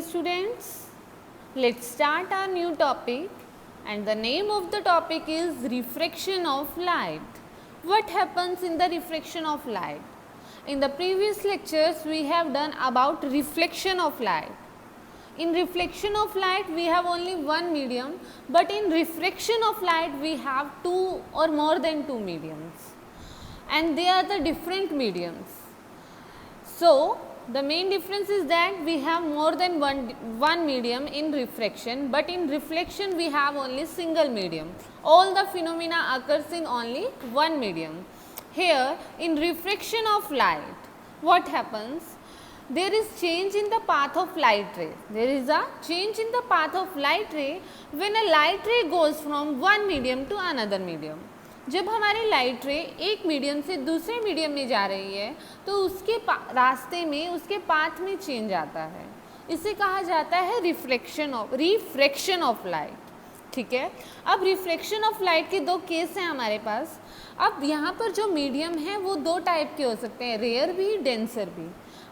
students, let's start our new topic, and the name of the topic is refraction of light. What happens in the refraction of light? In the previous lectures we have done about reflection of light. In reflection of light we have only one medium, but in refraction of light we have two or more than two mediums, and they are the different mediums. So the main difference is that we have more than one medium in refraction, but in reflection we have only single medium. All the phenomena occurs in only one medium. Here in refraction of light, what happens? There is change in the path of light ray. There is a change in the path of light ray when a light ray goes from one medium to another medium. जब हमारी light रे एक medium से दूसरे medium में जा रही है तो उसके रास्ते में, उसके पाथ में चेंज आता है. इसे कहा जाता है रिफ्रैक्शन ऑफ लाइट. ठीक है. अब रिफ्रैक्शन ऑफ लाइट के दो केस हैं हमारे पास. अब यहाँ पर जो मीडियम है वो दो टाइप के हो सकते हैं, रेयर भी, डेंसर भी.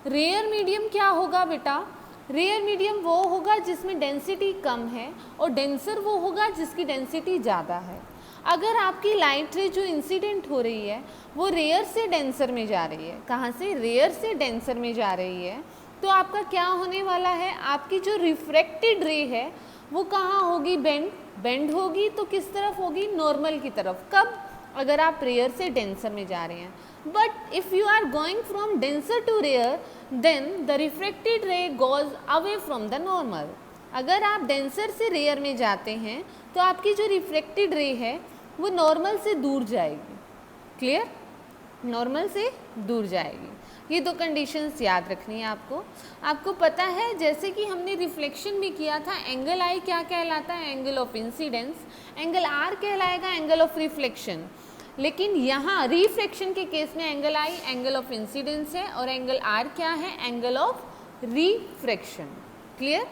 रेयर मीडियम क्या होगा बेटा? रेयर मीडियम वो होगा जिसमें डेंसिटी कम है, और डेंसर वो होगा जिसकी डेंसिटी ज़्यादा है. अगर आपकी लाइट रे जो इंसिडेंट हो रही है वो रेयर से डेंसर में जा रही है, कहाँ से? रेयर से डेंसर में जा रही है, तो आपका क्या होने वाला है? आपकी जो रिफ्रैक्टेड रे है वो कहाँ होगी? बेंड होगी. तो किस तरफ होगी? नॉर्मल की तरफ. कब? अगर आप रेयर से डेंसर में जा रहे हैं. But if you are going from denser to rarer, then the refracted ray goes away from the normal. अगर आप डेंसर से रेयर में जाते हैं तो आपकी जो रिफ्रैक्टेड रे है वो नॉर्मल से दूर जाएगी. क्लियर? नॉर्मल से दूर जाएगी. ये दो कंडीशंस याद रखनी है आपको. आपको पता है जैसे कि हमने रिफ्लेक्शन भी किया था, एंगल आई क्या कहलाता है? Angle of incidence. Angle r कहलाएगा एंगल ऑफ रिफ्लेक्शन. लेकिन यहाँ रिफ्लेक्शन के केस में angle I angle of incidence है और एंगल आर क्या है? Angle of refraction. क्लियर?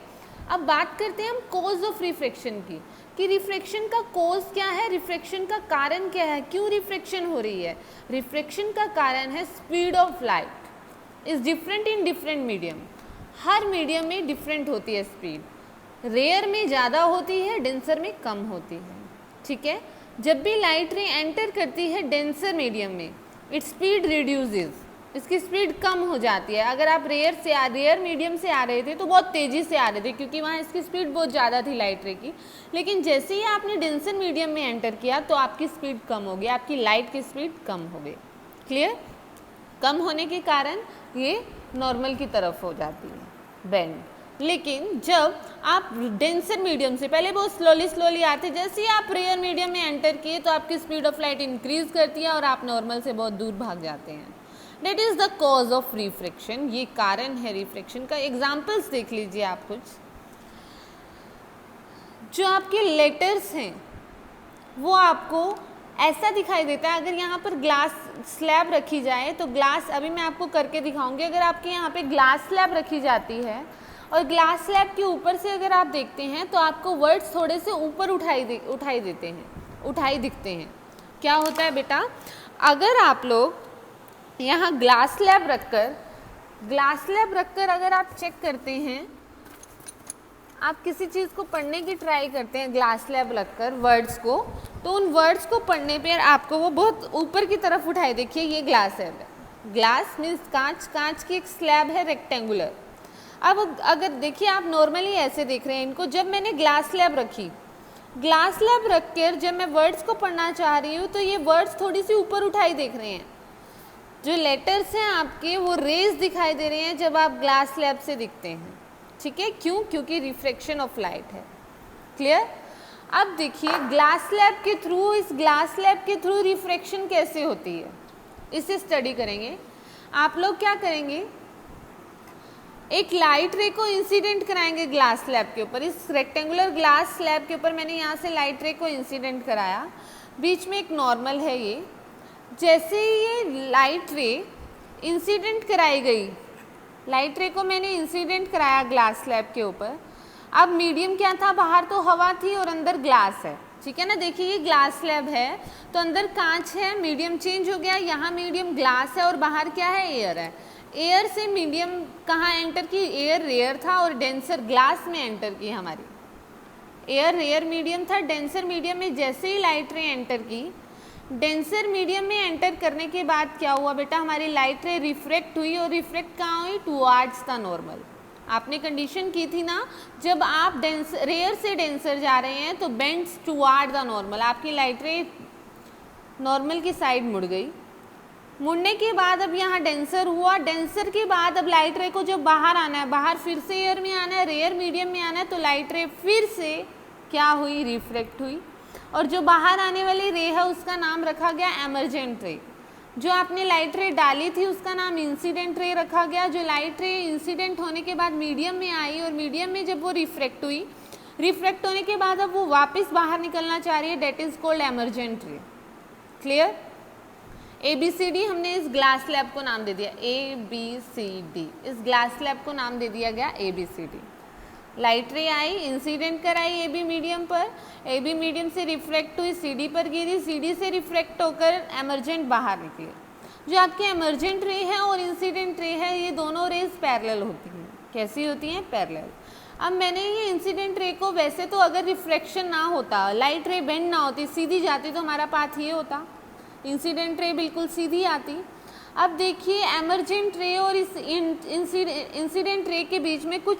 अब बात करते हैं हम कॉज ऑफ रिफ्रैक्शन की, कि रिफ्रैक्शन का कॉज क्या है, रिफ्रैक्शन का कारण क्या है, क्यों रिफ्रैक्शन हो रही है. रिफ्रैक्शन का कारण है speed of light is different in different medium. Her medium में डिफरेंट होती है स्पीड. रेयर में ज़्यादा होती है, डेंसर में कम होती है. ठीक है. जब भी लाइट रे एंटर करती है डेंसर मीडियम में, इट्स स्पीड रिड्यूसेस, इसकी स्पीड कम हो जाती है. अगर आप रेयर मीडियम से आ रहे थे तो बहुत तेज़ी से आ रहे थे क्योंकि वहाँ इसकी स्पीड बहुत ज़्यादा थी लाइट रे की. लेकिन जैसे ही आपने डेंसर मीडियम में एंटर किया तो आपकी स्पीड कम हो गई, आपकी लाइट की स्पीड कम हो गई. क्लियर? कम होने के कारण ये नॉर्मल की तरफ हो जाती है, बेंड. लेकिन जब आप डेंसर मीडियम से पहले बहुत स्लोली आते, जैसे ही आप रेयर मीडियम में एंटर किए तो आपकी स्पीड ऑफ लाइट इंक्रीज करती है और आप नॉर्मल से बहुत दूर भाग जाते हैं. That is the cause of refraction. ये कारण है रिफ्रैक्शन का. एग्जाम्पल्स देख लीजिए आप कुछ. जो आपके लेटर्स हैं वो आपको ऐसा दिखाई देता है. अगर यहाँ पर ग्लास स्लैब रखी जाए तो ग्लास, अभी मैं आपको करके दिखाऊंगी. अगर आपके यहाँ पे ग्लास स्लैब रखी जाती है और ग्लास स्लैब के ऊपर से अगर आप देखते हैं तो आपको वर्ड्स थोड़े से ऊपर उठाई दिखते हैं. क्या होता है बेटा? अगर आप लोग यहाँ ग्लास स्लैब रखकर अगर आप चेक करते हैं, आप किसी चीज़ को पढ़ने की ट्राई करते हैं ग्लास स्लैब रखकर वर्ड्स को, तो उन वर्ड्स को पढ़ने पर आपको वो बहुत ऊपर की तरफ उठाए. देखिए ये ग्लास स्लैब है. ग्लास मीन्स कांच की एक स्लैब है रेक्टेंगुलर. अब अगर देखिए आप नॉर्मली ऐसे देख रहे हैं इनको. जब मैंने ग्लास स्लैब रखकर जब मैं वर्ड्स को पढ़ना चाह रही हूँ तो ये वर्ड्स थोड़ी सी ऊपर उठाई देख रहे हैं. जो लेटर्स हैं आपके वो रेज दिखाई दे रहे हैं जब आप ग्लास स्लैब से दिखते हैं. ठीक है. क्यों? क्योंकि रिफ्रैक्शन ऑफ लाइट है. क्लियर? अब देखिए ग्लास स्लैब के थ्रू रिफ्रैक्शन कैसे होती है, इसे स्टडी करेंगे. आप लोग क्या करेंगे? एक लाइट रे को इंसिडेंट कराएंगे ग्लास स्लैब के ऊपर. इस रेक्टेंगुलर ग्लास स्लैब के ऊपर मैंने यहाँ से लाइट रे को इंसिडेंट कराया. बीच में एक नॉर्मल है. ये जैसे ये लाइट रे इंसिडेंट कराई गई, लाइट रे को मैंने इंसिडेंट कराया ग्लास स्लैब के ऊपर. अब मीडियम क्या था? बाहर तो हवा थी और अंदर ग्लास है. ठीक है ना. देखिए ये ग्लास स्लैब है तो अंदर कांच है, मीडियम चेंज हो गया. यहाँ मीडियम ग्लास है और बाहर क्या है? एयर है. एयर से मीडियम कहाँ एंटर की, एयर रेयर था और डेंसर ग्लास में एंटर की हमारी। एयर रेयर मीडियम था, डेंसर मीडियम में जैसे ही लाइट रे एंटर की, डेंसर मीडियम में एंटर करने के बाद क्या हुआ बेटा, हमारी लाइट रे रिफ्रेक्ट हुई और रिफ्रेक्ट कहाँ हुई, टुवार्ड्स द नॉर्मल। आपने कंडीशन की थी ना, जब आप रेयर से डेंसर जा रहे हैं तो बेंड्स टुवार्ड द नॉर्मल, आपकी लाइट रे नॉर्मल की साइड मुड़ गई। मुड़ने के बाद अब यहाँ डेंसर हुआ, डेंसर के बाद अब लाइट रे को जब बाहर आना है, बाहर फिर से एयर में आना है, रेयर मीडियम में आना है, तो लाइट रे फिर से क्या हुई, रिफ्लेक्ट हुई। और जो बाहर आने वाली रे है उसका नाम रखा गया एमर्जेंट रे। जो आपने लाइट रे डाली थी उसका नाम इंसिडेंट रे रखा गया। जो लाइट रे इंसिडेंट होने के बाद मीडियम में आई और मीडियम में जब वो रिफ्लेक्ट हुई, रिफ्लेक्ट होने के बाद अब वो वापस बाहर निकलना चाह रही है, डेट इज कॉल्ड एमर्जेंट रे। क्लियर? ABCD हमने इस ग्लास स्लैब को नाम दे दिया, ABCD, इस ग्लास स्लैब को नाम दे दिया गया ABCD। लाइट रे आई, इंसिडेंट कराई AB मीडियम पर, AB मीडियम से रिफ्लेक्ट हुई, CD पर गिरी, CD से रिफ्लेक्ट होकर एमर्जेंट बाहर निकले। जो आपके एमर्जेंट रे है और इंसिडेंट रे है, ये दोनों रेज पैरेलल होती हैं। कैसी होती हैं? पैरेलल। अब मैंने ये इंसिडेंट रे को, वैसे तो अगर रिफ्लेक्शन ना होता, लाइट रे बेंड ना होती, सीधी जाती, तो हमारा पाथ ये होता, इंसिडेंट रे बिल्कुल सीधी आती। अब देखिए एमर्जेंट रे और इस इंसिडेंट रे के बीच में कुछ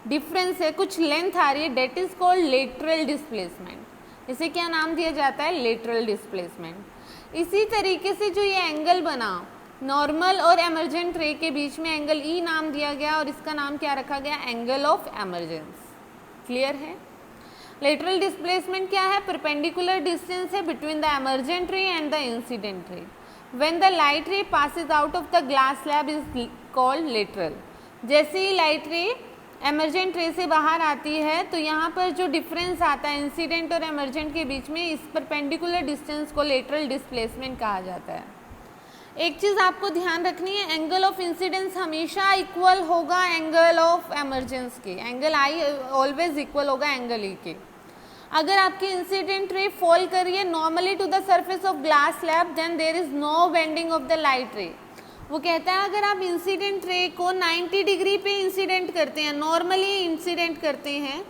डिफरेंस है, कुछ लेंथ आ रही है, that is called lateral displacement. इसे क्या नाम दिया जाता है? Lateral displacement. इसी तरीके से जो ये एंगल बना नॉर्मल और एमर्जेंट रे के बीच में, एंगल E नाम दिया गया और इसका नाम क्या रखा गया? Angle of emergence. क्लियर है? लेटरल डिस्प्लेसमेंट क्या है? परपेंडिकुलर डिस्टेंस है बिटवीन द एमर्जेंट रे एंड द इंसिडेंट रे। When the light ray passes out of the glass slab is called lateral. जैसे ही लाइट रे एमर्जेंट रे से बाहर आती है तो यहाँ पर जो डिफरेंस आता है इंसिडेंट और एमर्जेंट के बीच में, इस परपेंडिकुलर डिस्टेंस को लेटरल डिस्प्लेसमेंट कहा जाता है। एक चीज़ आपको ध्यान रखनी है, एंगल ऑफ इंसिडेंस हमेशा इक्वल होगा एंगल ऑफ एमर्जेंस के। एंगल I ऑलवेज इक्वल होगा एंगल E के। अगर आपकी इंसिडेंट रे फॉल कर रही है normally to the surface of glass slab, then there is no bending of the light ray. वो कहता है अगर आप इंसिडेंट रे को 90 डिग्री पे इंसिडेंट करते हैं, नॉर्मली इंसिडेंट करते हैं,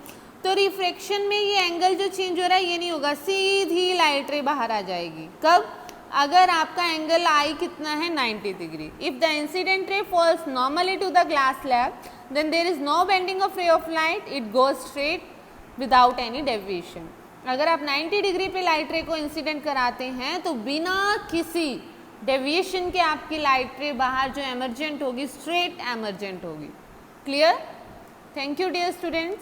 तो रिफ्रैक्शन में ये एंगल जो चेंज हो रहा है ये नहीं होगा, सीधी लाइट रे बाहर आ जाएगी। कब? अगर आपका एंगल I कितना है? 90 degree. If the incident ray falls normally to the glass slab, then there is no bending of ray of light, it goes straight without any deviation. अगर आप 90 डिग्री पे लाइट रे को इंसिडेंट कराते हैं तो बिना किसी डेविएशन के आपकी लाइट रे बाहर जो एमर्जेंट होगी, स्ट्रेट एमर्जेंट होगी। Clear? Thank you dear students.